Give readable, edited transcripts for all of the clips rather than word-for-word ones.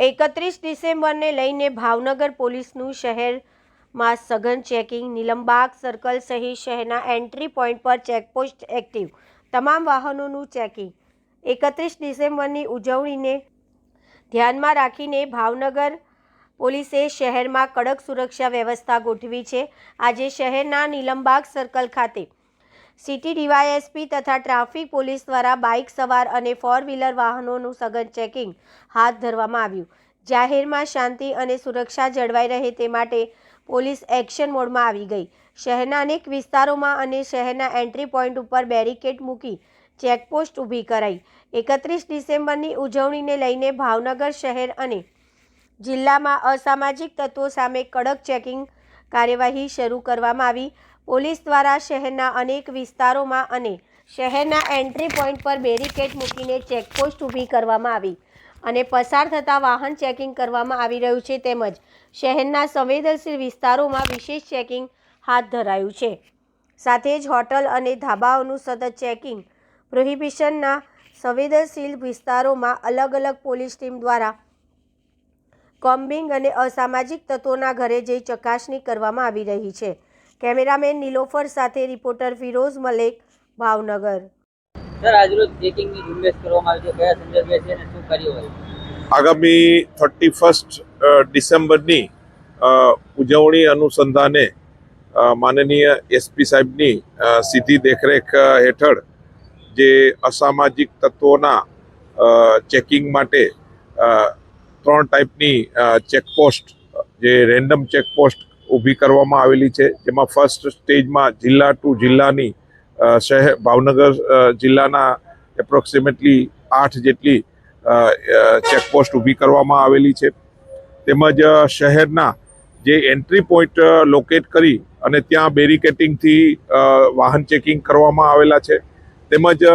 31 ડિસેમ્બરને લઈને ભાવનગર પોલીસનું શહેરમાં સઘન ચેકિંગ, નીલમબાગ સર્કલ સહિત શહેરના એન્ટ્રી પોઈન્ટ પર ચેકપોસ્ટ એક્ટિવ, તમામ વાહનોનું ચેકિંગ। 31 ડિસેમ્બરની ઉજવણીને ધ્યાનમાં રાખીને ભાવનગર પોલીસે શહેરમાં કડક સુરક્ષા વ્યવસ્થા ગોઠવી છે। આજે શહેરના નીલમબાગ સર્કલ ખાતે સિટી ડીવાયએસપી તથા ટ્રાફિક પોલીસ દ્વારા બાઇક સવાર અને 4 વ્હીલર વાહનોનું સઘન ચેકિંગ હાથ ધરવામાં આવ્યું। જાહેરમાં શાંતિ અને સુરક્ષા જળવાઈ રહે તે માટે પોલીસ એક્શન મોડમાં આવી ગઈ। શહેરના અનેક વિસ્તારોમાં અને શહેરના એન્ટ્રી પોઈન્ટ ઉપર બેરિકેડ મૂકી ચેકપોસ્ટ ઊભી કરાઈ। 31 ડિસેમ્બરની ઉજવણીને લઈને ભાવનગર શહેર અને જિલ્લામાં અસામાજિક તત્વો સામે કડક ચેકિંગ કાર્યવાહી શરૂ કરવામાં આવી। પોલીસ દ્વારા શહેરના અનેક વિસ્તારોમાં અને શહેરના એન્ટ્રી પોઈન્ટ પર બેરિકેડ મૂકીને ચેકપોસ્ટ ઊભી કરવામાં આવી અને પસાર થતા વાહન ચેકિંગ કરવામાં આવી રહ્યું છે, તેમજ શહેરના સંવેદનશીલ વિસ્તારોમાં વિશેષ ચેકિંગ હાથ ધરાયું છે। સાથે જ હોટલ અને ધાબાઓનું સતત ચેકિંગ, પ્રોહિબિશનના સંવેદનશીલ વિસ્તારોમાં અલગ અલગ પોલીસ ટીમ દ્વારા કોમ્બિંગ અને અસામાજિક તત્વોના ઘરે જઈ ચકાસણી કરવામાં આવી રહી છે। કેમેરામેન નીલોફર સાથે રિપોર્ટર ફિરોઝ મલેક, ભાવનગર। સર, આજરોજ ચેકિંગની ઝુંબેશ કરવામાં આવી છે, કયા સંદર્ભે છે અને શું કાર્યવાહી? આગામી 31 ડિસેમ્બરની ઉજવણી અનુસંધાને માનનીય એસપી સાહેબની સીધી દેખરેખ હેઠળ જે અસામાજિક તત્વોના ચેકિંગ માટે 3 ટાઈપની ચેકપોસ્ટ, જે રેન્ડમ ચેકપોસ્ટ ઊભી કરવામાં આવેલી છે, જેમાં ફર્સ્ટ સ્ટેજમાં જિલ્લા ટુ જિલ્લાની શહેર ભાવનગર જિલ્લાના એપ્રોક્સિમેટલી 8 જેટલી ચેકપોસ્ટ ઊભી કરવામાં આવેલી છે। તેમજ શહેરના જે એન્ટ્રી પોઈન્ટ લોકેટ કરી અને ત્યાં બેરિકેટિંગથી વાહન ચેકિંગ કરવામાં આવેલા છે। તેમજ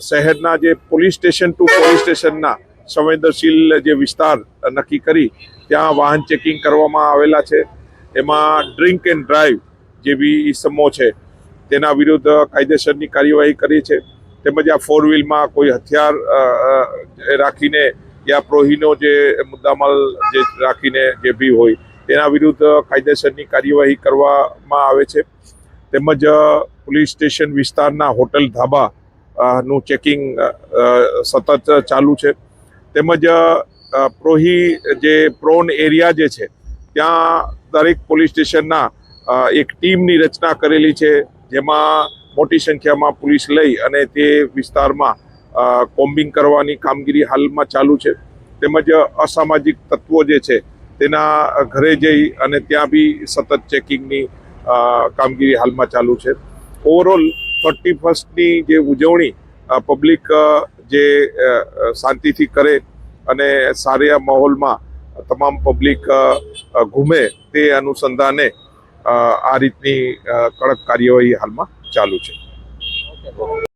શહેરના જે પોલીસ સ્ટેશન ટુ પોલીસ સ્ટેશનના સંવેદનશીલ જે વિસ્તાર નક્કી કરી ત્યાં વાહન ચેકિંગ કરવામાં આવેલા છે। એમાં ડ્રિંક એન્ડ ડ્રાઈવ જેવી ઇસમો છે તેના વિરુદ્ધ કાયદેસરની કાર્યવાહી કરી છે। તેમજ આ 4 વ્હીલમાં કોઈ હથિયાર રાખીને યા પ્રોહીનો જે મુદ્દામાલ જે રાખીને જે બી હોય તેના વિરુદ્ધ કાયદેસરની કાર્યવાહી કરવામાં આવે છે। તેમજ પોલીસ સ્ટેશન વિસ્તારના હોટલ ધાબા નું ચેકિંગ સતત ચાલુ છે। તેમજ જે પ્રોન એરિયા જે છે ત્યાં દરેક પોલીસ સ્ટેશનના એક ટીમની રચના કરેલી છે, જેમાં મોટી સંખ્યામાં પોલીસ લઈ અને તે વિસ્તારમાં કોમ્બિંગ કરવાની કામગીરી હાલમાં ચાલુ છે। તેમજ અસામાજિક તત્વો જે છે તેના ઘરે જઈ અને ત્યાં બી સતત ચેકિંગની કામગીરી હાલમાં ચાલુ છે। ઓવરઓલ 31ની જે ઉજવણી પબ્લિક જે શાંતિથી કરે અને સારા માહોલમાં તમામ પબ્લિક ઘૂમે તે અનુસંધાને આ રીતની કડક કાર્યવાહી હાલમાં ચાલુ છે।